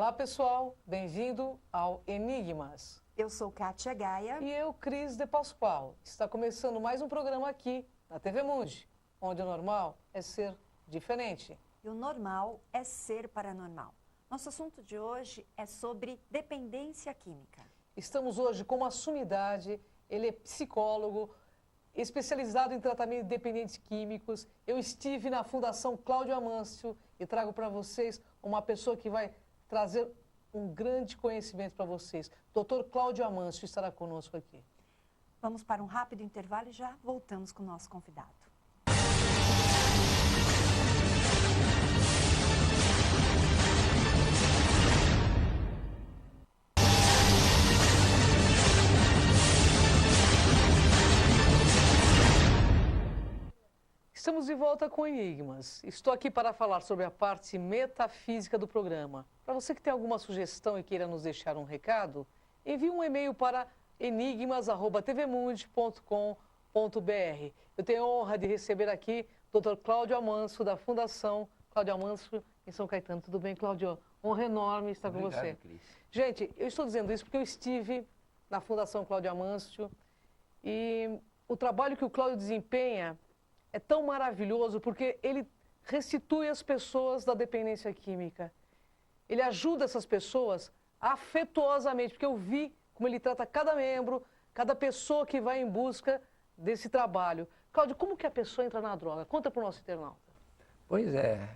Olá, pessoal. Bem-vindo ao Enigmas. Eu sou Kátia Gaia. E eu, Cris de Pascoal. Está começando mais um programa aqui na TV Mundi, onde o normal é ser diferente. E o normal é ser paranormal. Nosso assunto de hoje é sobre dependência química. Estamos hoje com uma sumidade, ele é psicólogo, especializado em tratamento de dependentes químicos. Eu estive na Fundação Cláudio Amâncio e trago para vocês uma pessoa que vai trazer um grande conhecimento para vocês. Dr. Cláudio Amâncio estará conosco aqui. Vamos para um rápido intervalo e já voltamos com o nosso convidado. Estamos de volta com Enigmas. Estou aqui para falar sobre a parte metafísica do programa. Para você que tem alguma sugestão e queira nos deixar um recado, envie um e-mail para enigmas@tvmundi.com.br. Eu tenho a honra de receber aqui o Dr. Cláudio Amâncio, da Fundação Cláudio Amâncio, em São Caetano. Tudo bem, Cláudio? Honra enorme estar com você. Cris. Gente, eu estou dizendo isso porque eu estive na Fundação Cláudio Amâncio e o trabalho que o Cláudio desempenha é tão maravilhoso porque ele restitui as pessoas da dependência química. Ele ajuda essas pessoas afetuosamente, porque eu vi como ele trata cada membro, cada pessoa que vai em busca desse trabalho. Cláudio, como que a pessoa entra na droga? Conta para o nosso internauta. Pois é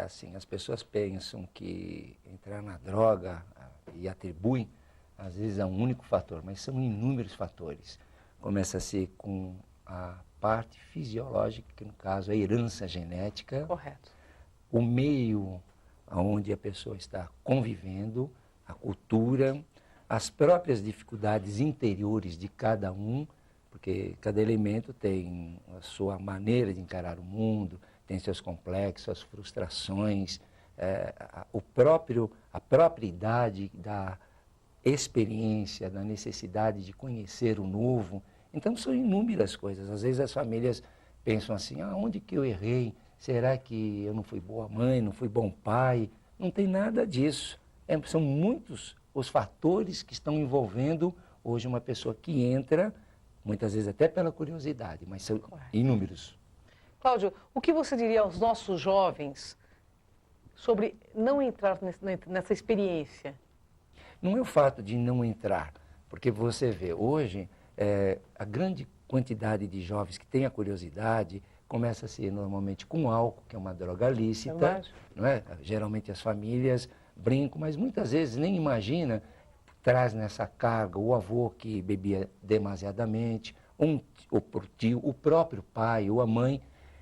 assim, as pessoas pensam que entrar na droga e atribuem, às vezes, a um único fator, mas são inúmeros fatores. Começa-se com a parte fisiológica, que no caso é a herança genética. Correto. O meio onde a pessoa está convivendo, a cultura, as próprias dificuldades interiores de cada um, porque cada elemento tem a sua maneira de encarar o mundo, tem seus complexos, suas frustrações, a própria idade da experiência, da necessidade de conhecer o novo. Então, são inúmeras coisas. Às vezes as famílias pensam assim, onde que eu errei? Será que eu não fui boa mãe, não fui bom pai? Não tem nada disso. São muitos os fatores que estão envolvendo hoje uma pessoa que entra, muitas vezes até pela curiosidade, mas são inúmeros. Cláudio, o que você diria aos nossos jovens sobre não entrar nessa experiência? Não é o fato de não entrar, porque você vê hoje... a grande quantidade de jovens que têm a curiosidade começa a ser normalmente com álcool, que é uma droga lícita, não é? Geralmente as famílias brincam, mas muitas vezes nem imagina, traz nessa carga o avô que bebia demasiadamente, o próprio pai ou a mãe,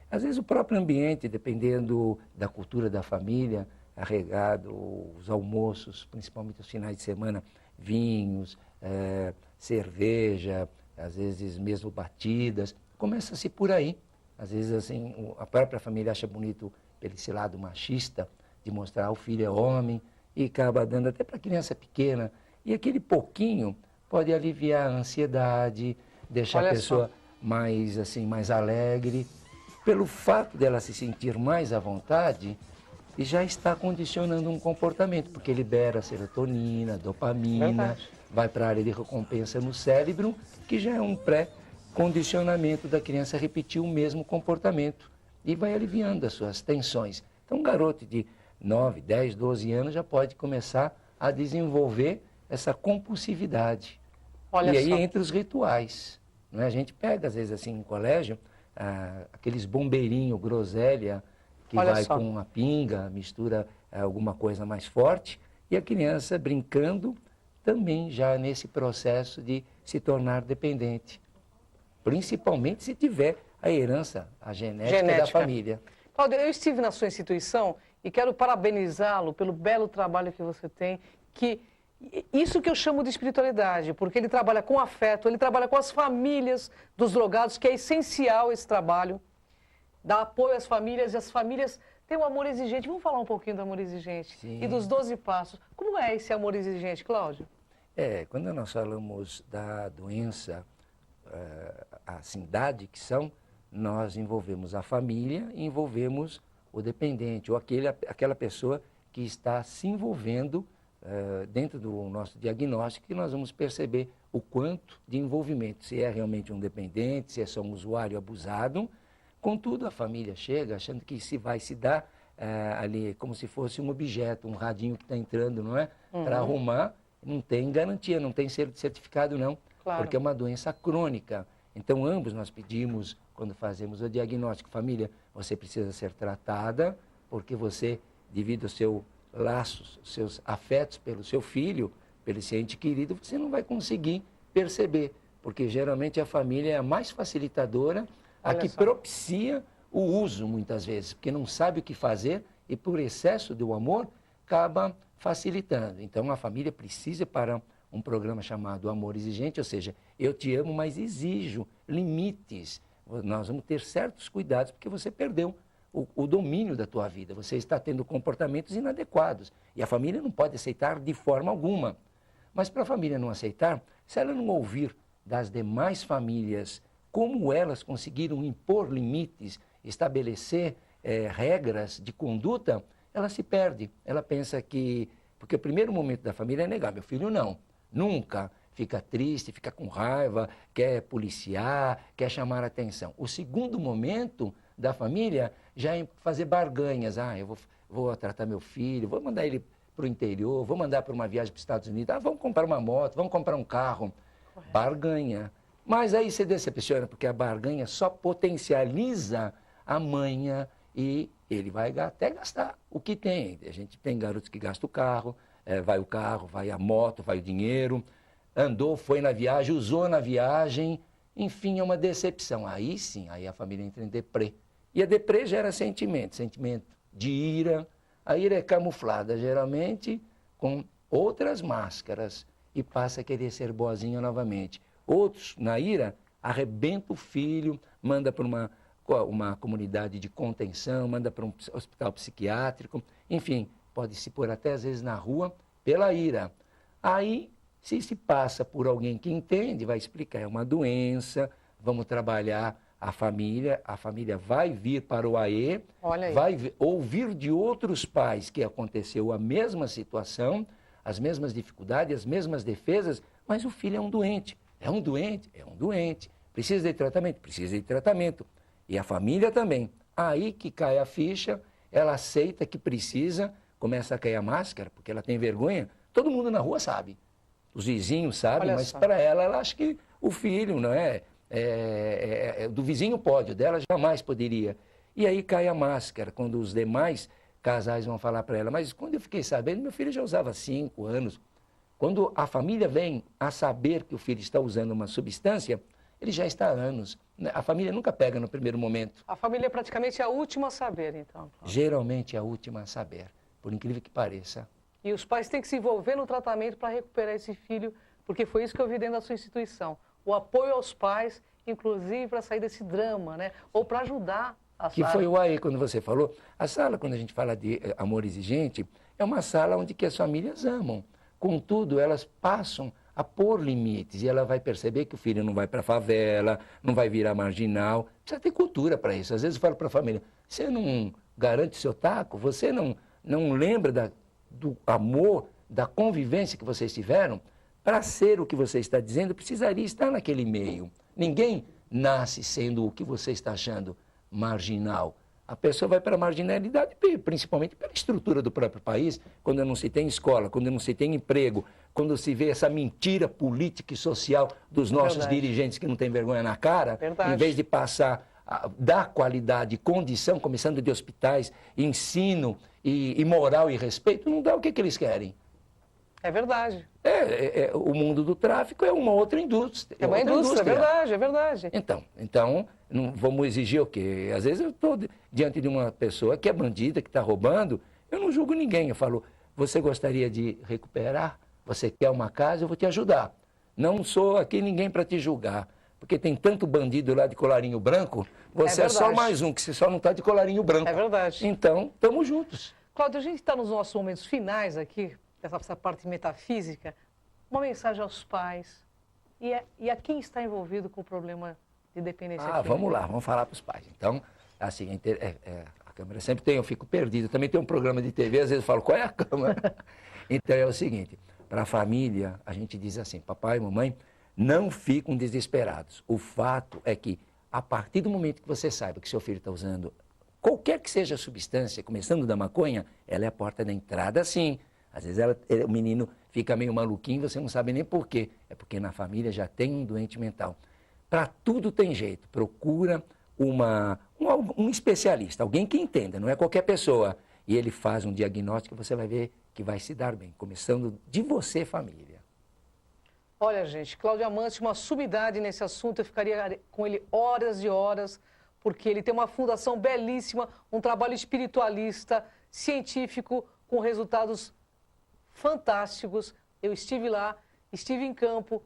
às vezes o próprio ambiente, dependendo da cultura da família, arregado, os almoços, principalmente os finais de semana, vinhos, cerveja, às vezes mesmo batidas, começa-se por aí. Às vezes assim, a própria família acha bonito esse lado machista, de mostrar o filho é homem, e acaba dando até para a criança pequena. E aquele pouquinho pode aliviar a ansiedade, deixar a pessoa mais alegre. Pelo fato dela se sentir mais à vontade, e já está condicionando um comportamento, porque libera serotonina, dopamina, vai para a área de recompensa no cérebro, que já é um pré-condicionamento da criança repetir o mesmo comportamento e vai aliviando as suas tensões. Então, um garoto de 9, 10, 12 anos já pode começar a desenvolver essa compulsividade. Olha e aí só. entre os rituais. Não é? A gente pega, às vezes, assim, em colégio, aqueles bombeirinhos, groselha, que vai com a pinga, mistura alguma coisa mais forte, e a criança brincando também já nesse processo de se tornar dependente. Principalmente se tiver a herança, a genética da família. Cláudio, eu estive na sua instituição e quero parabenizá-lo pelo belo trabalho que você tem, isso que eu chamo de espiritualidade, porque ele trabalha com afeto, ele trabalha com as famílias dos drogados, que é essencial esse trabalho. Dá apoio às famílias, e as famílias têm um amor exigente. Vamos falar um pouquinho do amor exigente. Sim. E dos 12 passos. Como é esse amor exigente, Cláudio? Quando nós falamos da doença, assim, da adicção, nós envolvemos a família e envolvemos o dependente, ou aquela pessoa que está se envolvendo dentro do nosso diagnóstico, que nós vamos perceber o quanto de envolvimento, se é realmente um dependente, se é só um usuário abusado. Contudo, a família chega achando que se vai se dar ali como se fosse um objeto, um radinho que está entrando, não é? Para arrumar, não tem garantia, não tem selo de certificado não, Claro. porque é uma doença crônica. Então, ambos nós pedimos, quando fazemos o diagnóstico, família, você precisa ser tratada, porque você, devido ao seu laços, seus afetos pelo seu filho, pelo seu ente querido, você não vai conseguir perceber, porque geralmente a família é a mais facilitadora, a que propicia o uso muitas vezes, porque não sabe o que fazer e por excesso do amor acaba facilitando. Então a família precisa para um programa chamado Amor Exigente, ou seja, eu te amo, mas exijo limites. Nós vamos ter certos cuidados porque você perdeu o domínio da tua vida, você está tendo comportamentos inadequados e a família não pode aceitar de forma alguma. Mas para a família não aceitar, se ela não ouvir das demais famílias como elas conseguiram impor limites, estabelecer regras de conduta, ela se perde. Ela pensa que... Porque o primeiro momento da família é negar. Meu filho não, nunca. Fica triste, fica com raiva, quer policiar, quer chamar a atenção. O segundo momento da família já é fazer barganhas. Eu vou tratar meu filho, vou mandar ele para o interior, vou mandar para uma viagem para os Estados Unidos. Vamos comprar uma moto, vamos comprar um carro. Correto. Barganha. Mas aí você decepciona, porque a barganha só potencializa a manha e ele vai até gastar o que tem. A gente tem garotos que gastam o carro, vai o carro, vai a moto, vai o dinheiro, andou, foi na viagem, usou na viagem, enfim, é uma decepção. Aí sim, aí a família entra em deprê. E a deprê gera sentimento de ira. A ira é camuflada, geralmente, com outras máscaras e passa a querer ser boazinha novamente. Outros, na ira, arrebenta o filho, manda para uma comunidade de contenção, manda para um hospital psiquiátrico, enfim, pode se pôr até às vezes na rua pela ira. Aí, se passa por alguém que entende, vai explicar, é uma doença, vamos trabalhar a família vai vir para o AE, vai ouvir de outros pais que aconteceu a mesma situação, as mesmas dificuldades, as mesmas defesas, mas o filho é um doente. É um doente? É um doente. Precisa de tratamento? Precisa de tratamento. E a família também. Aí que cai a ficha, ela aceita que precisa, começa a cair a máscara, porque ela tem vergonha. Todo mundo na rua sabe. Os vizinhos sabem, mas para ela acha que o filho, não é? Do vizinho pode, o dela jamais poderia. E aí cai a máscara, quando os demais casais vão falar para ela, mas quando eu fiquei sabendo, meu filho já usava 5 anos. Quando a família vem a saber que o filho está usando uma substância, ele já está há anos. A família nunca pega no primeiro momento. A família é praticamente a última a saber, então. Geralmente é a última a saber, por incrível que pareça. E os pais têm que se envolver no tratamento para recuperar esse filho, porque foi isso que eu vi dentro da sua instituição. O apoio aos pais, inclusive para sair desse drama, né? Ou para ajudar a que foi o AE, quando você falou. A sala, quando a gente fala de amor exigente, é uma sala onde que as famílias amam. Contudo, elas passam a pôr limites e ela vai perceber que o filho não vai para a favela, não vai virar marginal. Precisa ter cultura para isso. Às vezes eu falo para a família, você não garante seu taco? Você não lembra do amor, da convivência que vocês tiveram? Para ser o que você está dizendo, precisaria estar naquele meio. Ninguém nasce sendo o que você está achando marginal. A pessoa vai para a marginalidade, principalmente pela estrutura do próprio país, quando não se tem escola, quando não se tem emprego, quando se vê essa mentira política e social dos nossos dirigentes que não têm vergonha na cara, em vez de passar, dar qualidade e condição, começando de hospitais, ensino e moral e respeito, não dá o que eles querem. É verdade. O mundo do tráfico é uma outra indústria. É uma indústria, é verdade. Então não vamos exigir o quê? Às vezes eu estou diante de uma pessoa que é bandida, que está roubando, eu não julgo ninguém. Eu falo, você gostaria de recuperar? Você quer uma casa? Eu vou te ajudar. Não sou aqui ninguém para te julgar. Porque tem tanto bandido lá de colarinho branco, você é só mais um, que você só não está de colarinho branco. É verdade. Então, estamos juntos. Cláudio, a gente está nos nossos momentos finais aqui, dessa parte metafísica, uma mensagem aos pais e a quem está envolvido com o problema de dependência química. Vamos lá, vamos falar para os pais. Então, assim, câmeras. Sempre tem, eu fico perdido. Também tem um programa de TV, às vezes eu falo, qual é a câmera? Então é o seguinte, para a família, a gente diz assim, papai e mamãe, não fiquem desesperados. O fato é que, a partir do momento que você saiba que seu filho está usando qualquer que seja a substância, começando da maconha, ela é a porta da entrada, sim. Às vezes o menino fica meio maluquinho, você não sabe nem por quê. É porque na família já tem um doente mental. Para tudo tem jeito. Procura um especialista, alguém que entenda, não é qualquer pessoa. E ele faz um diagnóstico e você vai ver que vai se dar bem, começando de você, família. Olha, gente, Cláudio Amâncio, uma sumidade nesse assunto, eu ficaria com ele horas e horas, porque ele tem uma fundação belíssima, um trabalho espiritualista, científico, com resultados fantásticos. Eu estive lá, estive em campo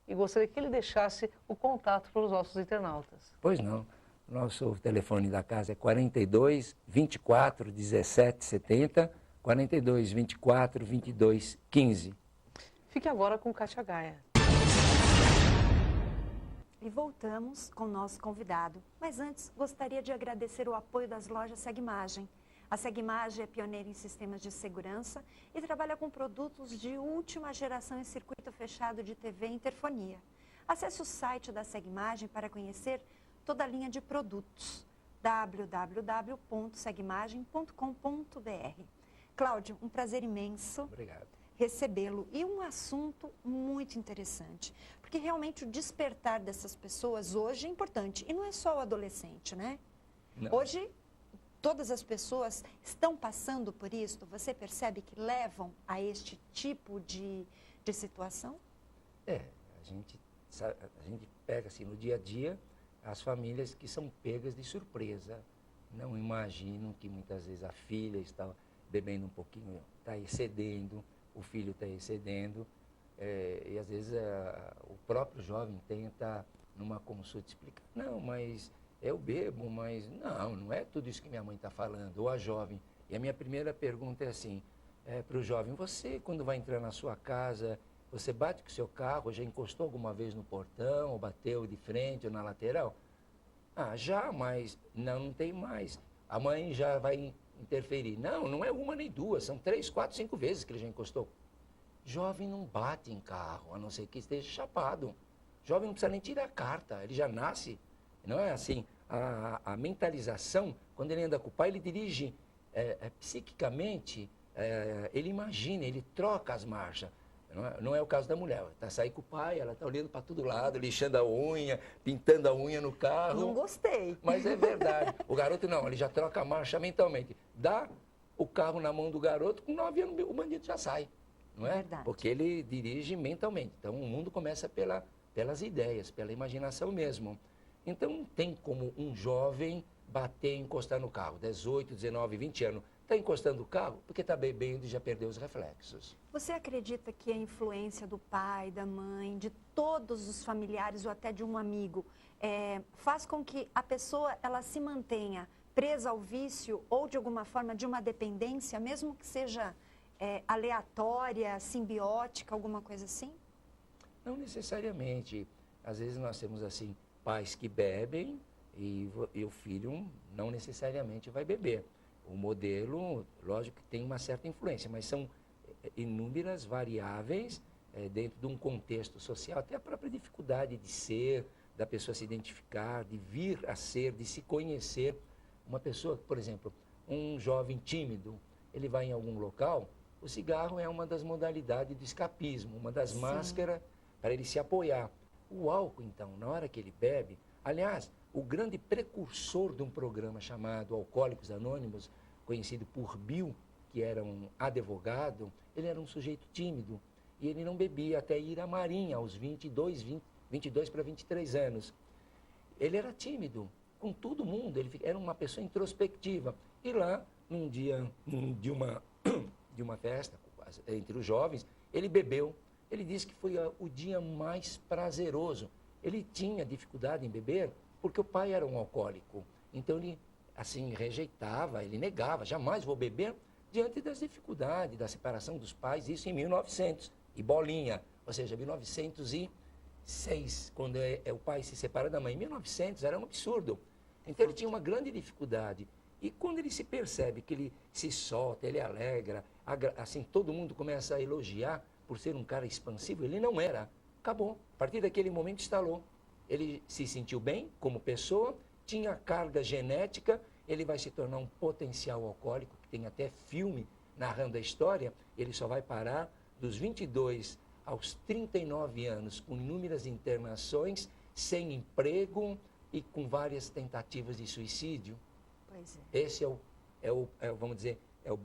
e gostaria que ele deixasse o contato para os nossos internautas. Pois não. Nosso telefone da casa é 42 24 17 70, 42 24 22 15. Fique agora com Kátia Gaia. E voltamos com o nosso convidado. Mas antes, gostaria de agradecer o apoio das lojas Segmagem. A Segmagem é pioneira em sistemas de segurança e trabalha com produtos de última geração em circuito fechado de TV e interfonia. Acesse o site da Segmagem para conhecer toda a linha de produtos. www.segmagem.com.br. Cláudio, um prazer imenso. Obrigado. Recebê-lo. E um assunto muito interessante, porque realmente o despertar dessas pessoas hoje é importante. E não é só o adolescente, né? Não. Hoje, todas as pessoas estão passando por isso. Você percebe que levam a este tipo de situação? A gente pega assim no dia a dia as famílias que são pegas de surpresa. Não imaginam que muitas vezes a filha está bebendo um pouquinho, está excedendo, o filho está excedendo, e às vezes o próprio jovem tenta, numa consulta, explicar, não, mas eu bebo, mas não é tudo isso que minha mãe está falando, ou a jovem. E a minha primeira pergunta é assim, para o jovem, você quando vai entrar na sua casa, você bate com o seu carro, já encostou alguma vez no portão, ou bateu de frente ou na lateral? Ah, já, mas não tem mais. A mãe já vai interferir. Não é uma nem duas, são 3, 4, 5 vezes que ele já encostou. Jovem não bate em carro, a não ser que esteja chapado. Jovem não precisa nem tirar a carta, ele já nasce. Não é assim, a mentalização, quando ele anda com o pai, ele dirige psiquicamente, ele imagina, ele troca as marchas. Não é o caso da mulher, está saindo com o pai, ela está olhando para todo lado, lixando a unha, pintando a unha no carro. Não gostei. Mas é verdade. O garoto não, ele já troca a marcha mentalmente. Dá o carro na mão do garoto, com 9 anos o bandido já sai. Não é? Verdade. Porque ele dirige mentalmente. Então o mundo começa pelas ideias, pela imaginação mesmo. Então não tem como um jovem bater e encostar no carro, 18, 19, 20 anos. Está encostando o carro porque está bebendo e já perdeu os reflexos. Você acredita que a influência do pai, da mãe, de todos os familiares ou até de um amigo faz com que a pessoa ela se mantenha presa ao vício ou de alguma forma de uma dependência, mesmo que seja aleatória, simbiótica, alguma coisa assim? Não necessariamente. Às vezes nós temos assim pais que bebem e o filho não necessariamente vai beber. O modelo, lógico que tem uma certa influência, mas são inúmeras variáveis dentro de um contexto social, até a própria dificuldade de ser, da pessoa se identificar, de vir a ser, de se conhecer. Uma pessoa, por exemplo, um jovem tímido, ele vai em algum local, o cigarro é uma das modalidades do escapismo, uma das máscaras para ele se apoiar. O álcool, então, na hora que ele bebe, aliás, o grande precursor de um programa chamado Alcoólicos Anônimos, conhecido por Bill, que era um advogado, ele era um sujeito tímido e ele não bebia até ir à Marinha aos 22 para 23 anos. Ele era tímido com todo mundo, ele era uma pessoa introspectiva. E lá, num dia de uma festa entre os jovens, ele bebeu. Ele disse que foi o dia mais prazeroso. Ele tinha dificuldade em beber porque o pai era um alcoólico. Então ele, assim, rejeitava, ele negava, jamais vou beber, diante das dificuldades da separação dos pais, isso em 1900, e bolinha, ou seja, 1906, quando o pai se separa da mãe. Em 1900 era um absurdo. Então ele tinha uma grande dificuldade. E quando ele se percebe que ele se solta, ele alegra, assim, todo mundo começa a elogiar por ser um cara expansivo, ele não era. Acabou. A partir daquele momento instalou. Ele se sentiu bem como pessoa, tinha carga genética, ele vai se tornar um potencial alcoólico, que tem até filme narrando a história, ele só vai parar dos 22 aos 39 anos, com inúmeras internações, sem emprego e com várias tentativas de suicídio. Pois é. Esse vamos dizer, é o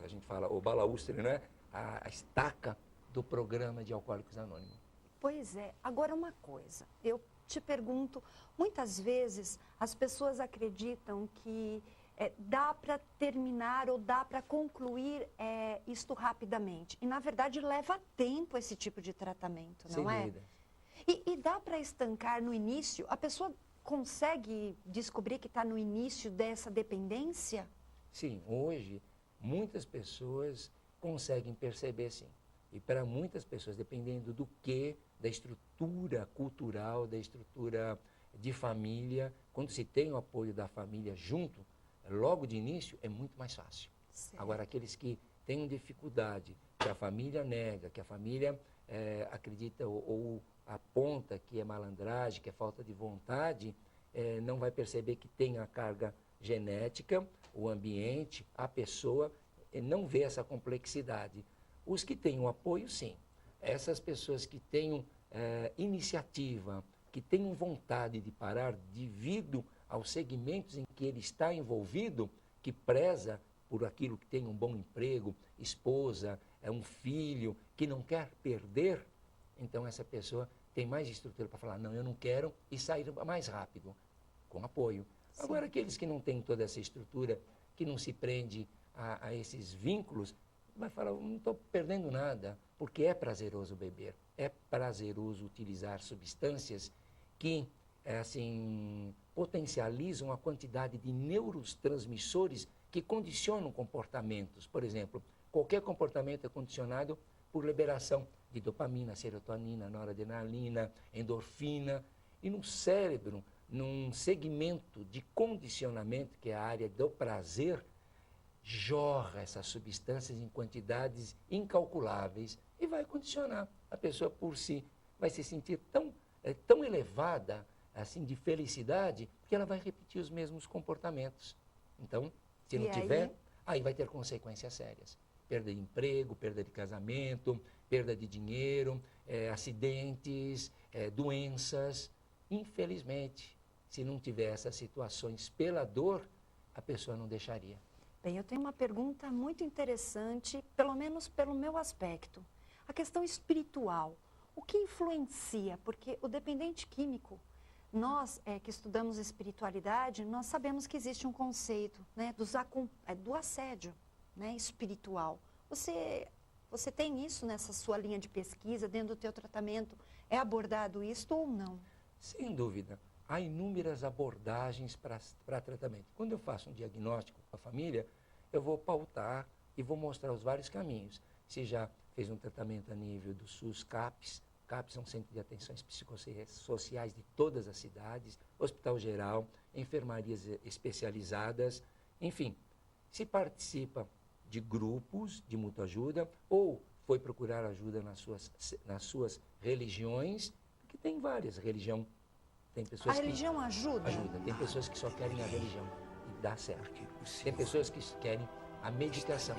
a gente fala, o balaústre, não é? A estaca do programa de Alcoólicos Anônimos. Pois é. Agora uma coisa, eu te pergunto, muitas vezes as pessoas acreditam que dá para terminar ou dá para concluir isto rapidamente. E, na verdade, leva tempo esse tipo de tratamento, não é? Sem dúvida. E dá para estancar no início? A pessoa consegue descobrir que está no início dessa dependência? Sim, hoje muitas pessoas conseguem perceber, sim. E para muitas pessoas, dependendo do que, da estrutura cultural, da estrutura de família, quando se tem o apoio da família junto, logo de início é muito mais fácil. Certo. Agora, aqueles que têm dificuldade, que a família nega, que a família acredita ou aponta que é malandragem, que é falta de vontade, não vai perceber que tem a carga genética, o ambiente, a pessoa, não vê essa complexidade. Os que têm o apoio, sim. Essas pessoas que tenham iniciativa, que tenham vontade de parar devido aos segmentos em que ele está envolvido, que preza por aquilo que tem um bom emprego, esposa, um filho, que não quer perder, então essa pessoa tem mais estrutura para falar, não, eu não quero, e sair mais rápido, com apoio. Sim. Agora, aqueles que não têm toda essa estrutura, que não se prende a esses vínculos, vai falar, não estou perdendo nada, porque é prazeroso beber, é prazeroso utilizar substâncias que, assim, potencializam a quantidade de neurotransmissores que condicionam comportamentos. Por exemplo, qualquer comportamento é condicionado por liberação de dopamina, serotonina, noradrenalina, endorfina. E no cérebro, num segmento de condicionamento, que é a área do prazer, jorra essas substâncias em quantidades incalculáveis e vai condicionar. A pessoa por si vai se sentir tão elevada, assim, de felicidade, que ela vai repetir os mesmos comportamentos. Então, se não tiver, aí vai ter consequências sérias. Perda de emprego, perda de casamento, perda de dinheiro, acidentes, doenças. Infelizmente, se não tiver essas situações pela dor, a pessoa não deixaria. Bem, eu tenho uma pergunta muito interessante, pelo menos pelo meu aspecto. A questão espiritual. O que influencia? Porque o dependente químico, nós que estudamos espiritualidade, nós sabemos que existe um conceito, né, do assédio, né, espiritual. Você tem isso nessa sua linha de pesquisa, dentro do teu tratamento? É abordado isto ou não? Sem dúvida. Há inúmeras abordagens para tratamento. Quando eu faço um diagnóstico com a família, eu vou pautar e vou mostrar os vários caminhos. Se já fez um tratamento a nível do SUS, CAPS é um centro de atenções psicossociais de todas as cidades, hospital geral, enfermarias especializadas, enfim. Se participa de grupos de mútua ajuda ou foi procurar ajuda nas suas religiões, porque tem várias religiões. Tem pessoas a religião ajuda? Ajuda. Tem pessoas que só querem a religião e dá certo. Tem pessoas que querem a medicação.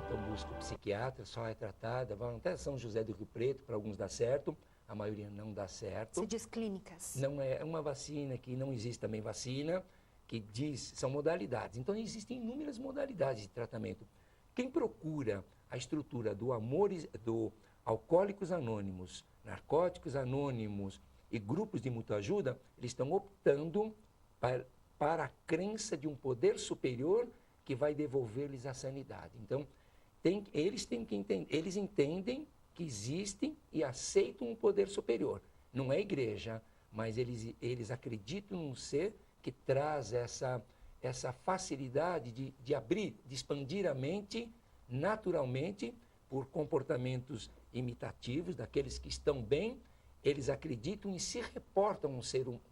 Então busca o psiquiatra, só é tratada, vão até São José do Rio Preto, para alguns dá certo, a maioria não dá certo. Você diz clínicas? Não é uma vacina, que não existe também vacina, que diz, são modalidades. Então existem inúmeras modalidades de tratamento. Quem procura a estrutura do Alcoólicos Anônimos, Narcóticos Anônimos, e grupos de mútua ajuda, eles estão optando para a crença de um poder superior que vai devolver-lhes a sanidade. Então, eles entendem que existem e aceitam um poder superior. Não é igreja, mas eles acreditam num ser que traz essa facilidade de abrir, de expandir a mente naturalmente por comportamentos imitativos daqueles que estão bem. Eles acreditam e se reportam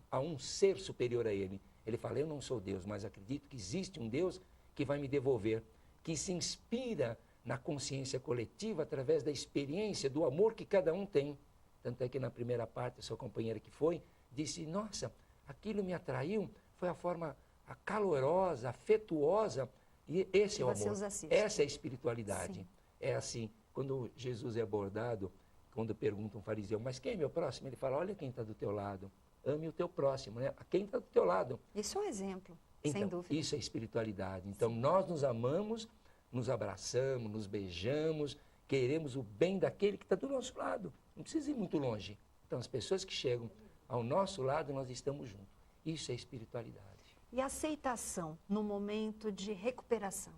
a um ser superior a ele. Ele fala, eu não sou Deus, mas acredito que existe um Deus que vai me devolver, que se inspira na consciência coletiva através da experiência, do amor que cada um tem. Tanto é que na primeira parte, a sua companheira que foi, disse, nossa, aquilo me atraiu, foi a forma calorosa, afetuosa, e esse é o amor, essa é a espiritualidade. Sim. É assim, quando Jesus é abordado, quando pergunta um fariseu, mas quem é meu próximo? Ele fala, olha quem está do teu lado, ame o teu próximo, né? Quem está do teu lado. Isso é um exemplo, então, sem dúvida. Isso é espiritualidade. Então, nós nos amamos, nos abraçamos, nos beijamos, queremos o bem daquele que está do nosso lado. Não precisa ir muito longe. Então, as pessoas que chegam ao nosso lado, nós estamos juntos. Isso é espiritualidade. E aceitação no momento de recuperação.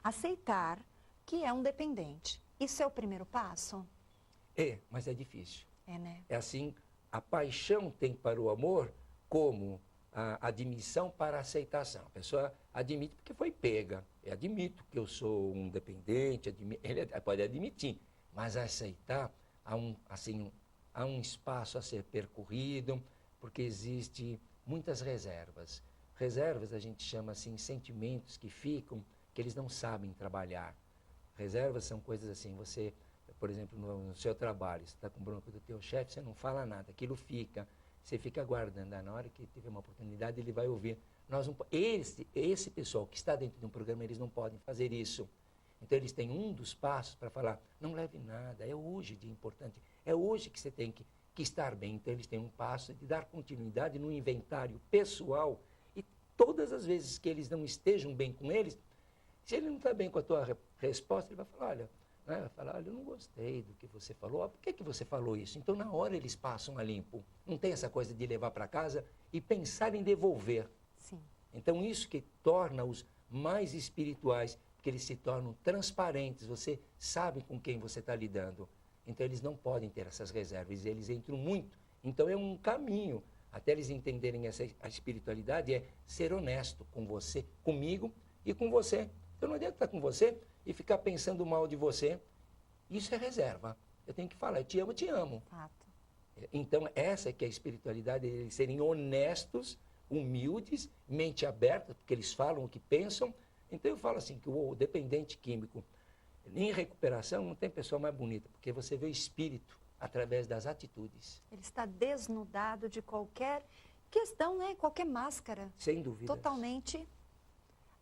Aceitar que é um dependente. Isso é o primeiro passo? É, mas é difícil. É, né? É assim, a paixão tem para o amor como a admissão para a aceitação. A pessoa admite porque foi pega. Eu admito que eu sou um dependente, ele pode admitir, mas aceitar, há um espaço a ser percorrido, porque existe muitas reservas. Reservas a gente chama assim, sentimentos que ficam, que eles não sabem trabalhar. Reservas são coisas assim, você, por exemplo, no seu trabalho, você está com bronca do teu chefe, você não fala nada, aquilo fica, você fica aguardando, na hora que tiver uma oportunidade ele vai ouvir. Nós não, esse pessoal que está dentro de um programa, eles não podem fazer isso. Então eles têm um dos passos para falar, não leve nada, é hoje de importante, é hoje que você tem que estar bem. Então eles têm um passo de dar continuidade no inventário pessoal e todas as vezes que eles não estejam bem com eles, se ele não está bem com a tua resposta, ele vai falar, olha, né? Vai falar, olha, eu não gostei do que você falou, por que você falou isso? Então na hora eles passam a limpo, não tem essa coisa de levar para casa e pensar em devolver. Sim. Então isso que torna-os mais espirituais, porque eles se tornam transparentes, você sabe com quem você está lidando. Então eles não podem ter essas reservas, eles entram muito. Então é um caminho, até eles entenderem a espiritualidade, é ser honesto com você, comigo e com você. Então não adianta estar com você e ficar pensando mal de você. Isso é reserva. Eu tenho que falar, eu te amo. Fato. Então essa é que é a espiritualidade, eles serem honestos, humildes, mente aberta, porque eles falam o que pensam. Então eu falo assim, que o dependente químico, em recuperação, não tem pessoa mais bonita, porque você vê o espírito através das atitudes. Ele está desnudado de qualquer questão, né? Qualquer máscara. Sem dúvida. Totalmente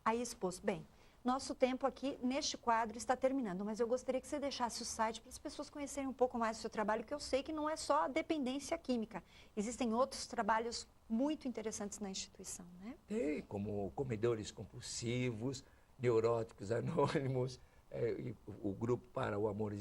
aí exposto. Bem, nosso tempo aqui neste quadro está terminando, mas eu gostaria que você deixasse o site para as pessoas conhecerem um pouco mais do seu trabalho, que eu sei que não é só a dependência química. Existem outros trabalhos muito interessantes na instituição, né? Tem, como comedores compulsivos, neuróticos anônimos, o grupo para o Amor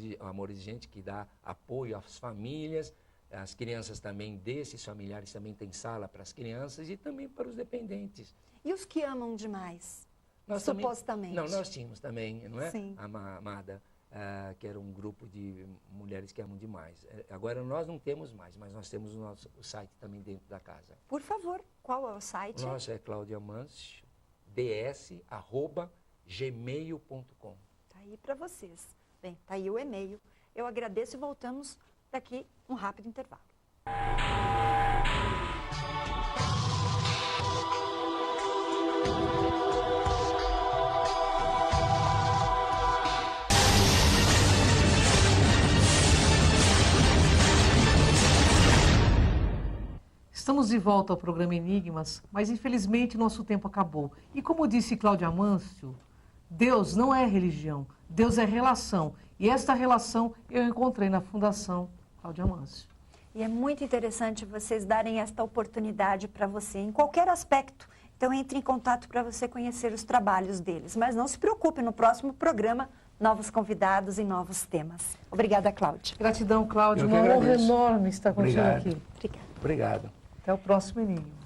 Exigente, que dá apoio às famílias, as crianças também, desses familiares também tem sala para as crianças e também para os dependentes. E os que amam demais? Nós supostamente. Também, não, nós tínhamos também, não é? Sim. A Amada, que era um grupo de mulheres que amam demais. Agora nós não temos mais, mas nós temos o site também dentro da casa. Por favor, qual é o site? O nosso é claudiamancio.ds@gmail.com. Tá aí para vocês. Bem, tá aí o e-mail. Eu agradeço e voltamos daqui um rápido intervalo. Estamos de volta ao programa Enigmas, mas infelizmente nosso tempo acabou. E como disse Cláudia Amâncio, Deus não é religião, Deus é relação. E esta relação eu encontrei na Fundação Cláudia Amâncio. E é muito interessante vocês darem esta oportunidade para você, em qualquer aspecto. Então entre em contato para você conhecer os trabalhos deles. Mas não se preocupe, no próximo programa, novos convidados e novos temas. Obrigada, Cláudia. Gratidão, Cláudia. Uma honra enorme estar contigo aqui. Obrigada. Obrigado. Até o próximo Enigma.